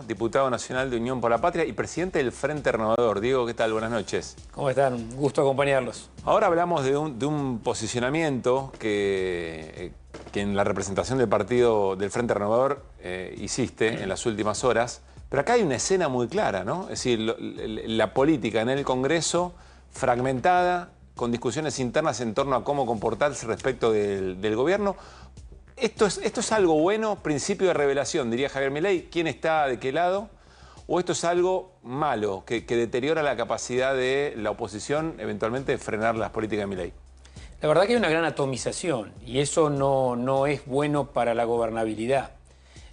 Diputado nacional de Unión por la Patria y presidente del Frente Renovador. Diego, ¿qué tal? Buenas noches. ¿Cómo están? Un gusto acompañarlos. Ahora hablamos de un posicionamiento que en la representación del partido del Frente Renovador hiciste en las últimas horas. Pero acá hay una escena muy clara, ¿no? Es decir, la política en el Congreso fragmentada, con discusiones internas en torno a cómo comportarse respecto del gobierno. ¿Esto es algo bueno, principio de revelación, diría Javier Milei? ¿Quién está de qué lado? ¿O esto es algo malo, que deteriora la capacidad de la oposición eventualmente de frenar las políticas de Milei? La verdad que hay una gran atomización y eso no es bueno para la gobernabilidad.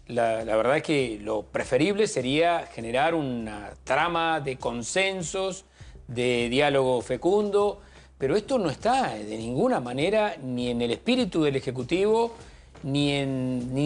La verdad es que lo preferible sería generar una trama de consensos, de diálogo fecundo, pero esto no está de ninguna manera ni en el espíritu del Ejecutivo, ni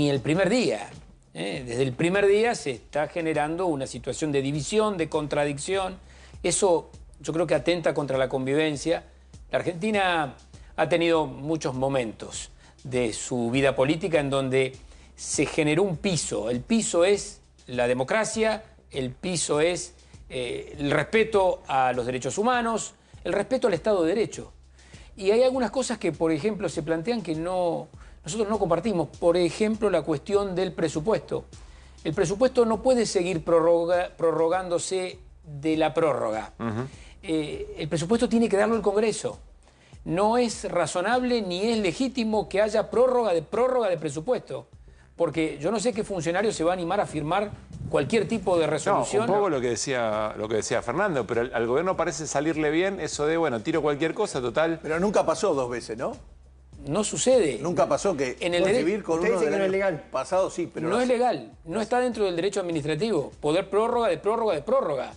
el primer día. Desde el primer día se está generando una situación de división, de contradicción. Eso yo creo que atenta contra la convivencia. La Argentina ha tenido muchos momentos de su vida política en donde se generó un piso. El piso es la democracia, el piso es el respeto a los derechos humanos, el respeto al Estado de Derecho. Y hay algunas cosas que, por ejemplo, se plantean que nosotros no compartimos. Por ejemplo, la cuestión del presupuesto. El presupuesto no puede seguir prorrogándose de la prórroga. El presupuesto tiene que darlo el Congreso. No es razonable ni es legítimo que haya prórroga de presupuesto. Porque yo no sé qué funcionario se va a animar a firmar cualquier tipo de resolución. No, un poco lo que decía Fernando, pero al gobierno parece salirle bien eso de, bueno, tiro cualquier cosa, total. Pero nunca pasó dos veces, ¿no? No sucede. Nunca pasó que en el civil con uno del año legal pasado, sí, pero no es legal. No está dentro del derecho administrativo. Poder prórroga de prórroga.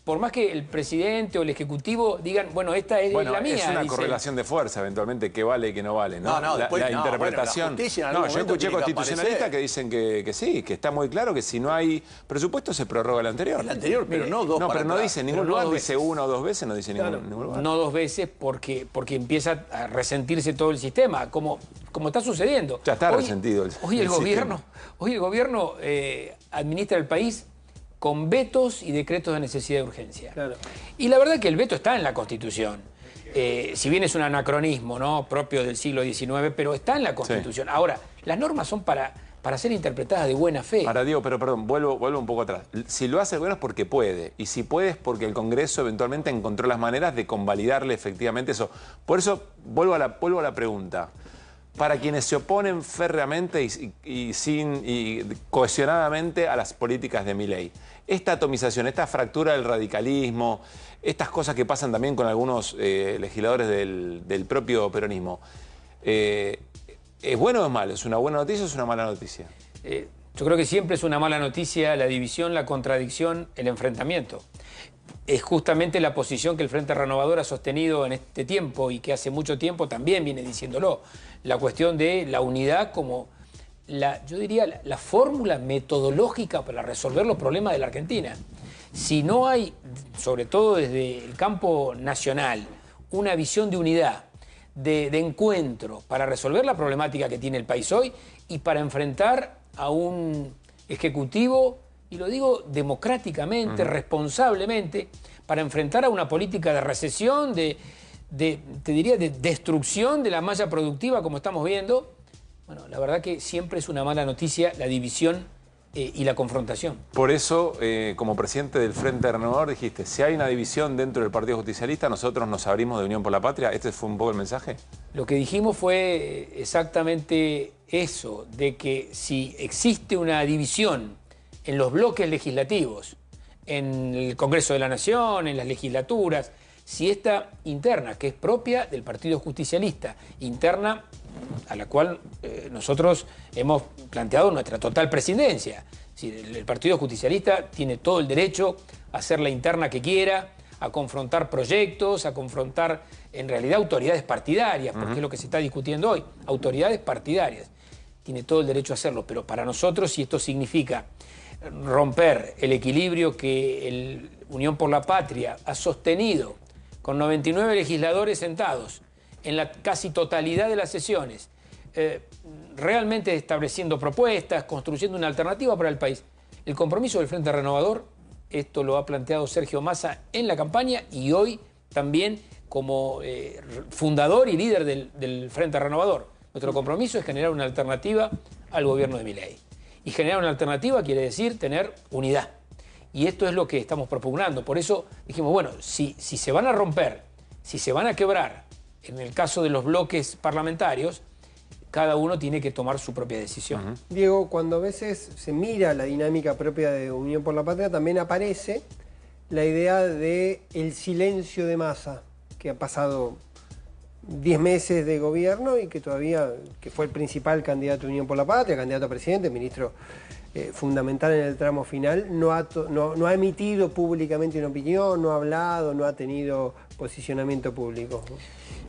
Por más que el presidente o el Ejecutivo digan, bueno, esta es la mía. Es una correlación de fuerza, eventualmente, qué vale y qué no vale, ¿no? La interpretación. Bueno, yo escuché constitucionalistas que dicen que sí, que está muy claro que si no hay presupuesto se prorroga el anterior. El anterior, pero no dos. No, pero no dice en ningún lugar, dice una o dos veces, no dice en ningún lugar. No dos veces porque empieza a resentirse todo el sistema, como está sucediendo. Ya está resentido el sistema. Hoy el gobierno administra el país con vetos y decretos de necesidad de urgencia. Claro. Y la verdad que el veto está en la Constitución. Si bien es un anacronismo, ¿no?, propio del siglo XIX, pero está en la Constitución. Sí. Ahora, las normas son para ser interpretadas de buena fe. Ahora, Diego, pero perdón, vuelvo un poco atrás. Si lo hace el gobierno es porque puede. Y si puede es porque el Congreso eventualmente encontró las maneras de convalidarle efectivamente eso. Por eso vuelvo a la pregunta. Para quienes se oponen férreamente y cohesionadamente a las políticas de Milei, esta atomización, esta fractura del radicalismo, estas cosas que pasan también con algunos legisladores del propio peronismo, ¿es bueno o es malo? ¿Es una buena noticia o es una mala noticia? Yo creo que siempre es una mala noticia la división, la contradicción, el enfrentamiento. Es justamente la posición que el Frente Renovador ha sostenido en este tiempo y que hace mucho tiempo también viene diciéndolo. La cuestión de la unidad como, yo diría, la fórmula metodológica para resolver los problemas de la Argentina. Si no hay, sobre todo desde el campo nacional, una visión de unidad, de encuentro para resolver la problemática que tiene el país hoy y para enfrentar a un ejecutivo, y lo digo democráticamente, responsablemente, para enfrentar a una política de recesión, te diría, de destrucción de la malla productiva como estamos viendo. Bueno, la verdad que siempre es una mala noticia la división y la confrontación. Por eso, como presidente del Frente Renovador, dijiste, si hay una división dentro del Partido Justicialista, nosotros nos abrimos de Unión por la Patria. ¿Este fue un poco el mensaje? Lo que dijimos fue exactamente eso, de que si existe una división en los bloques legislativos, en el Congreso de la Nación, en las legislaturas, si esta interna, que es propia del Partido Justicialista, interna a la cual nosotros hemos planteado nuestra total presidencia. El Partido Justicialista tiene todo el derecho a hacer la interna que quiera, a confrontar proyectos, a confrontar en realidad autoridades partidarias, porque es lo que se está discutiendo hoy, autoridades partidarias. Tiene todo el derecho a hacerlo, pero para nosotros, si esto significa romper el equilibrio que el Unión por la Patria ha sostenido con 99 legisladores sentados en la casi totalidad de las sesiones, realmente estableciendo propuestas, construyendo una alternativa para el país. El compromiso del Frente Renovador, esto lo ha planteado Sergio Massa en la campaña y hoy también como fundador y líder del Frente Renovador. Nuestro compromiso es generar una alternativa al gobierno de Milei. Y generar una alternativa quiere decir tener unidad. Y esto es lo que estamos propugnando. Por eso dijimos, bueno, si se van a romper, si se van a quebrar, en el caso de los bloques parlamentarios, cada uno tiene que tomar su propia decisión. Diego, cuando a veces se mira la dinámica propia de Unión por la Patria, también aparece la idea de el silencio de Massa, que ha pasado 10 meses de gobierno y que todavía, que fue el principal candidato de Unión por la Patria, candidato a presidente, ministro fundamental en el tramo final, no ha emitido públicamente una opinión, no ha hablado, no ha tenido posicionamiento público.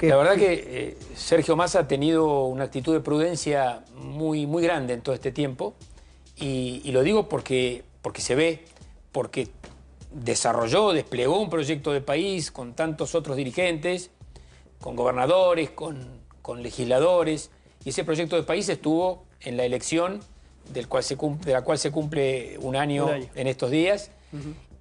La verdad que Sergio Massa ha tenido una actitud de prudencia muy, muy grande en todo este tiempo y lo digo porque se ve, porque desplegó un proyecto de país con tantos otros dirigentes, con gobernadores, con legisladores, y ese proyecto de país estuvo en la elección de la cual se cumple un año en estos días,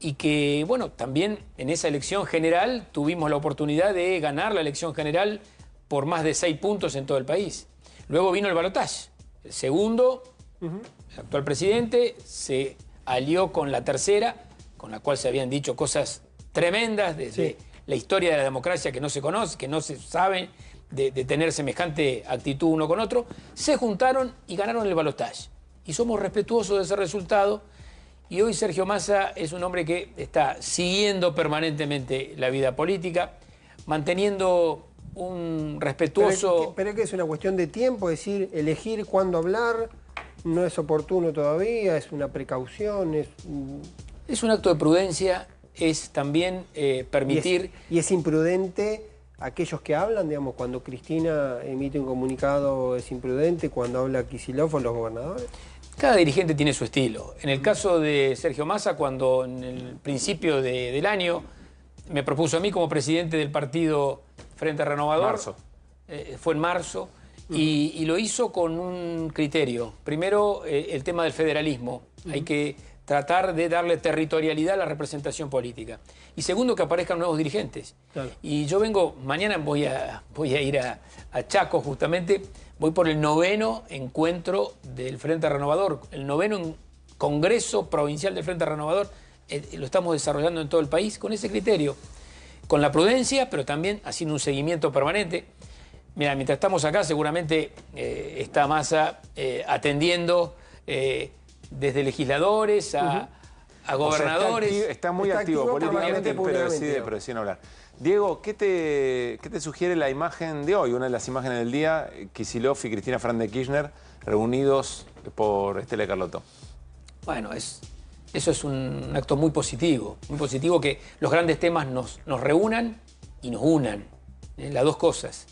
y que, bueno, también en esa elección general tuvimos la oportunidad de ganar la elección general por más de 6 puntos en todo el país. Luego vino el balotaje. El segundo, el actual presidente, se alió con la tercera, con la cual se habían dicho cosas tremendas desde la historia de la democracia que no se conoce, que no se sabe de tener semejante actitud uno con otro. Se juntaron y ganaron el balotaje. Y somos respetuosos de ese resultado. Y hoy Sergio Massa es un hombre que está siguiendo permanentemente la vida política, manteniendo un respetuoso... Pero es que es una cuestión de tiempo, es decir, elegir cuándo hablar no es oportuno todavía, es una precaución, Es un acto de prudencia, es también permitir... Y es imprudente aquellos que hablan, digamos, cuando Cristina emite un comunicado es imprudente, cuando habla Kicillof o los gobernadores. Cada dirigente tiene su estilo. En el caso de Sergio Massa, cuando en el principio del año me propuso a mí como presidente del partido Frente Renovador, fue en marzo, y lo hizo con un criterio. Primero, el tema del federalismo. Hay que tratar de darle territorialidad a la representación política. Y segundo, que aparezcan nuevos dirigentes. Claro. Y yo mañana voy a ir a Chaco justamente. Voy por el 9º encuentro del Frente Renovador, el 9º Congreso Provincial del Frente Renovador. Lo estamos desarrollando en todo el país con ese criterio, con la prudencia, pero también haciendo un seguimiento permanente. Mira, mientras estamos acá, seguramente está Massa atendiendo desde legisladores a gobernadores. O sea, está muy activo políticamente, pero decide no hablar. Diego, ¿qué te sugiere la imagen de hoy? Una de las imágenes del día, Kicillof y Cristina Fernández de Kirchner reunidos por Estela Carlotto. Bueno, eso es un acto muy positivo que los grandes temas nos reúnan y nos unan, las dos cosas.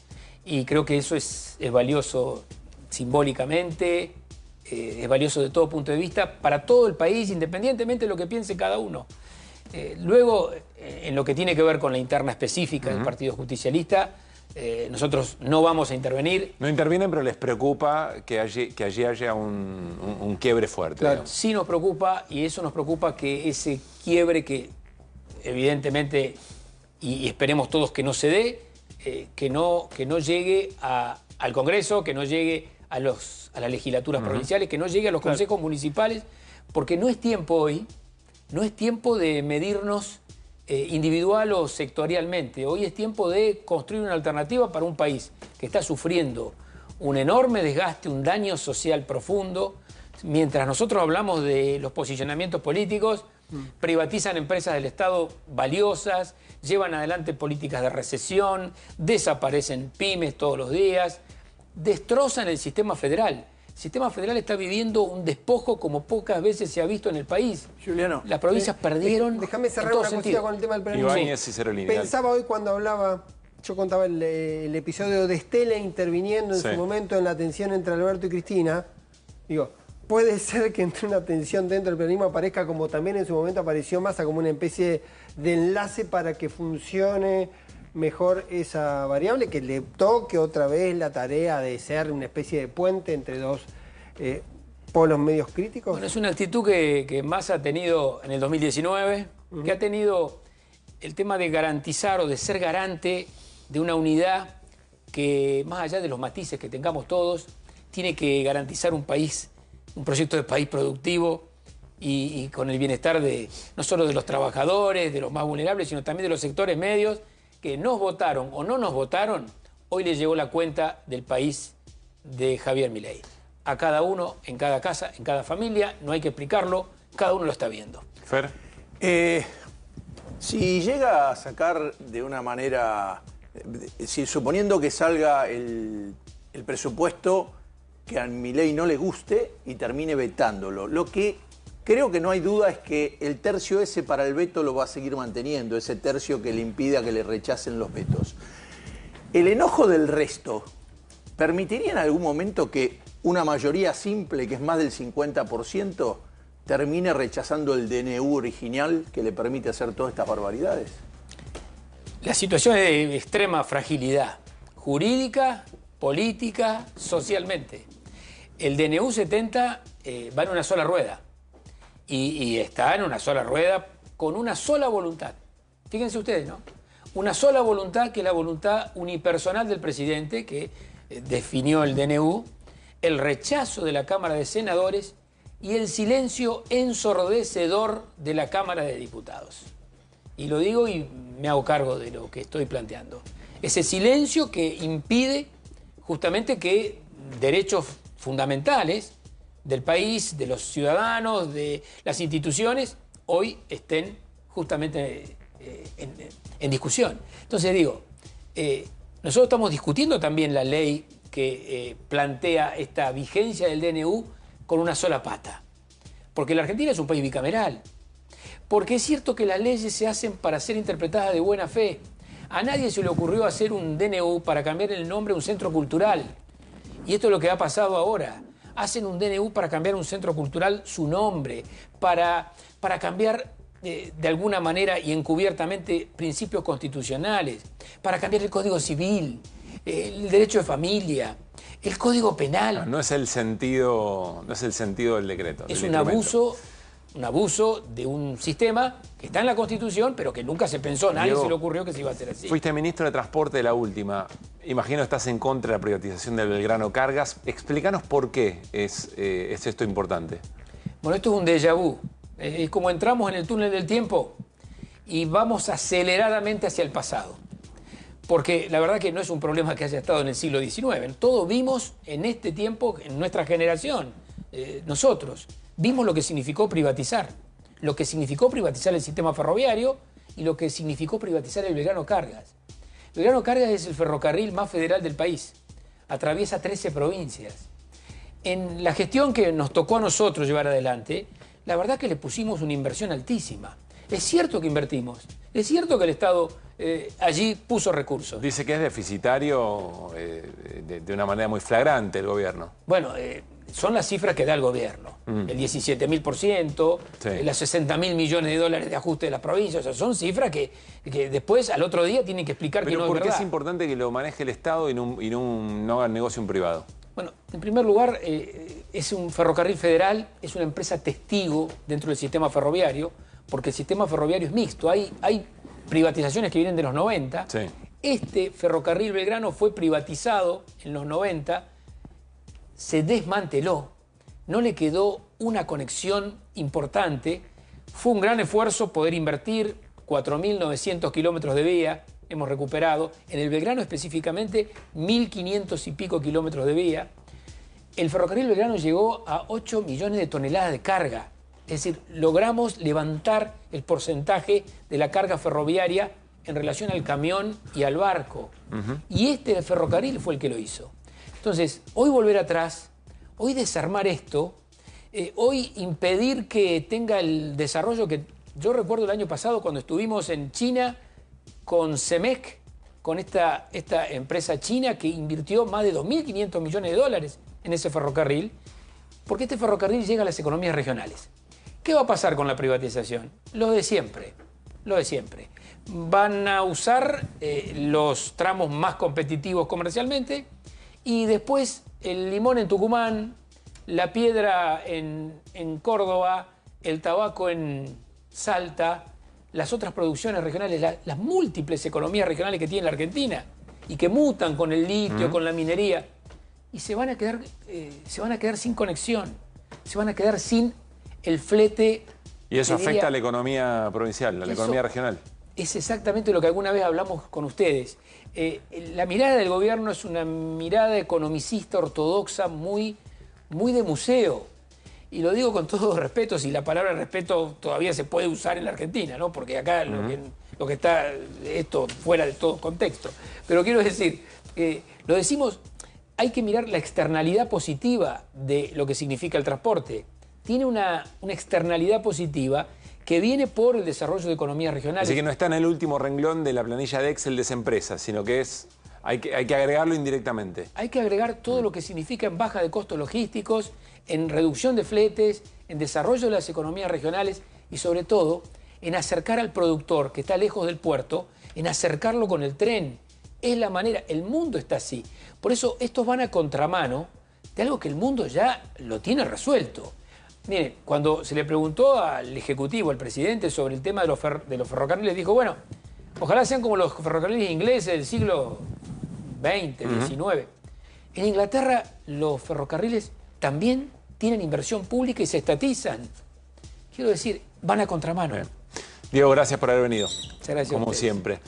Y creo que eso es valioso simbólicamente, es valioso de todo punto de vista para todo el país, independientemente de lo que piense cada uno. Luego, en lo que tiene que ver con la interna específica del Partido Justicialista, nosotros no vamos a intervenir. No intervienen, pero les preocupa que allí haya un quiebre fuerte. Claro. Sí nos preocupa, y eso nos preocupa, que ese quiebre que evidentemente, y esperemos todos que no se dé, que no llegue al Congreso, que no llegue a las legislaturas provinciales, que no llegue a los consejos municipales, porque no es tiempo hoy. No es tiempo de medirnos individual o sectorialmente. Hoy es tiempo de construir una alternativa para un país que está sufriendo un enorme desgaste, un daño social profundo. Mientras nosotros hablamos de los posicionamientos políticos, privatizan empresas del Estado valiosas, llevan adelante políticas de recesión, desaparecen pymes todos los días, destrozan el sistema federal. El sistema federal está viviendo un despojo como pocas veces se ha visto en el país. Juliano. Las provincias perdieron. Déjame cerrar una cosita con el tema del peronismo. Pensaba hoy cuando hablaba, yo contaba el episodio de Estela interviniendo en su momento en la tensión entre Alberto y Cristina. Digo, puede ser que entre una tensión dentro del peronismo aparezca, como también en su momento apareció Massa, como una especie de enlace para que funcione mejor esa variable, que le toque otra vez la tarea de ser una especie de puente entre dos polos medios críticos? Bueno, es una actitud que Massa ha tenido en el 2019, que ha tenido el tema de garantizar o de ser garante de una unidad que, más allá de los matices que tengamos todos, tiene que garantizar un país, un proyecto de país productivo y con el bienestar de no solo de los trabajadores, de los más vulnerables, sino también de los sectores medios que nos votaron o no nos votaron. Hoy le llegó la cuenta del país de Javier Milei. A cada uno, en cada casa, en cada familia, no hay que explicarlo, cada uno lo está viendo. Fer. Si llega a sacar de una manera, suponiendo que salga el presupuesto que a Milei no le guste y termine vetándolo, lo que creo que no hay duda es que el tercio ese para el veto lo va a seguir manteniendo, ese tercio que le impida que le rechacen los vetos. El enojo del resto, ¿permitiría en algún momento que una mayoría simple, que es más del 50%, termine rechazando el DNU original que le permite hacer todas estas barbaridades? La situación es de extrema fragilidad jurídica, política, socialmente. El DNU 70 va en una sola rueda y está en una sola rueda con una sola voluntad. Fíjense ustedes, ¿no? Una sola voluntad, que es la voluntad unipersonal del presidente, que definió el DNU, el rechazo de la Cámara de Senadores y el silencio ensordecedor de la Cámara de Diputados. Y lo digo y me hago cargo de lo que estoy planteando. Ese silencio que impide justamente que derechos fundamentales del país, de los ciudadanos, de las instituciones, hoy estén justamente en discusión. Entonces digo, nosotros estamos discutiendo también la ley que plantea esta vigencia del DNU con una sola pata. Porque la Argentina es un país bicameral. Porque es cierto que las leyes se hacen para ser interpretadas de buena fe. A nadie se le ocurrió hacer un DNU para cambiar el nombre de un centro cultural. Y esto es lo que ha pasado ahora. Hacen un DNU para cambiar un centro cultural su nombre, para cambiar de alguna manera y encubiertamente principios constitucionales, para cambiar el Código Civil, el derecho de familia, el Código Penal. No es el sentido del decreto. Es un abuso de un sistema que está en la Constitución, pero que nunca se pensó, nadie se le ocurrió que se iba a hacer así. Fuiste ministro de Transporte de la última. Imagino estás en contra de la privatización del Belgrano Cargas. Explícanos por qué es esto importante. Bueno, esto es un déjà vu. Es como entramos en el túnel del tiempo y vamos aceleradamente hacia el pasado. Porque la verdad que no es un problema que haya estado en el siglo XIX. Todos vimos en este tiempo, en nuestra generación, nosotros, vimos lo que significó privatizar. Lo que significó privatizar el sistema ferroviario y lo que significó privatizar el Belgrano Cargas. El Belgrano Cargas es el ferrocarril más federal del país. Atraviesa 13 provincias. En la gestión que nos tocó a nosotros llevar adelante, la verdad que le pusimos una inversión altísima. Es cierto que invertimos. Es cierto que el Estado allí puso recursos. Dice que es deficitario de una manera muy flagrante el gobierno. Bueno, son las cifras que da el gobierno. El 17.000%, sí. Las 60.000 millones de dólares de ajuste de las provincias. O sea, son cifras que después, al otro día, tienen que explicar que no es verdad. ¿Pero por qué es importante que lo maneje el Estado y no haga negocio un privado? Bueno, en primer lugar, es un ferrocarril federal, es una empresa testigo dentro del sistema ferroviario, porque el sistema ferroviario es mixto. Hay privatizaciones que vienen de los 90. Sí. Este ferrocarril Belgrano fue privatizado en los 90, se desmanteló, no le quedó una conexión importante. Fue un gran esfuerzo poder invertir 4.900 kilómetros de vía, hemos recuperado. En el Belgrano específicamente, 1.500 y pico kilómetros de vía. El ferrocarril Belgrano llegó a 8 millones de toneladas de carga. Es decir, logramos levantar el porcentaje de la carga ferroviaria en relación al camión y al barco. Y este ferrocarril fue el que lo hizo. Entonces, hoy volver atrás, hoy desarmar esto, hoy impedir que tenga el desarrollo que yo recuerdo el año pasado cuando estuvimos en China con CEMEC, con esta empresa china que invirtió más de 2.500 millones de dólares en ese ferrocarril, porque este ferrocarril llega a las economías regionales. ¿Qué va a pasar con la privatización? Lo de siempre, lo de siempre. Van a usar los tramos más competitivos comercialmente y después el limón en Tucumán, la piedra en Córdoba, el tabaco en Salta, las otras producciones regionales, las múltiples economías regionales que tiene la Argentina y que mutan con el litio, con la minería, y se van a quedar sin conexión, se van a quedar sin el flete. Y eso afecta a la economía provincial, a la economía regional. Es exactamente lo que alguna vez hablamos con ustedes. La mirada del gobierno es una mirada economicista ortodoxa muy de museo. Y lo digo con todo respeto, si la palabra respeto todavía se puede usar en la Argentina, ¿no? Porque acá lo que está esto fuera de todo contexto. Pero quiero decir, lo decimos, hay que mirar la externalidad positiva de lo que significa el transporte. Tiene una externalidad positiva que viene por el desarrollo de economías regionales. Así que no está en el último renglón de la planilla de Excel de esa empresa, sino que hay que agregarlo indirectamente. Hay que agregar todo lo que significa en baja de costos logísticos, en reducción de fletes, en desarrollo de las economías regionales y sobre todo en acercar al productor que está lejos del puerto, en acercarlo con el tren. Es la manera, el mundo está así. Por eso estos van a contramano de algo que el mundo ya lo tiene resuelto. Miren, cuando se le preguntó al Ejecutivo, al presidente, sobre el tema de los ferrocarriles, dijo, bueno, ojalá sean como los ferrocarriles ingleses del siglo XX, XIX. En Inglaterra los ferrocarriles también tienen inversión pública y se estatizan. Quiero decir, van a contramano. Bien. Diego, gracias por haber venido. Muchas gracias. Como siempre.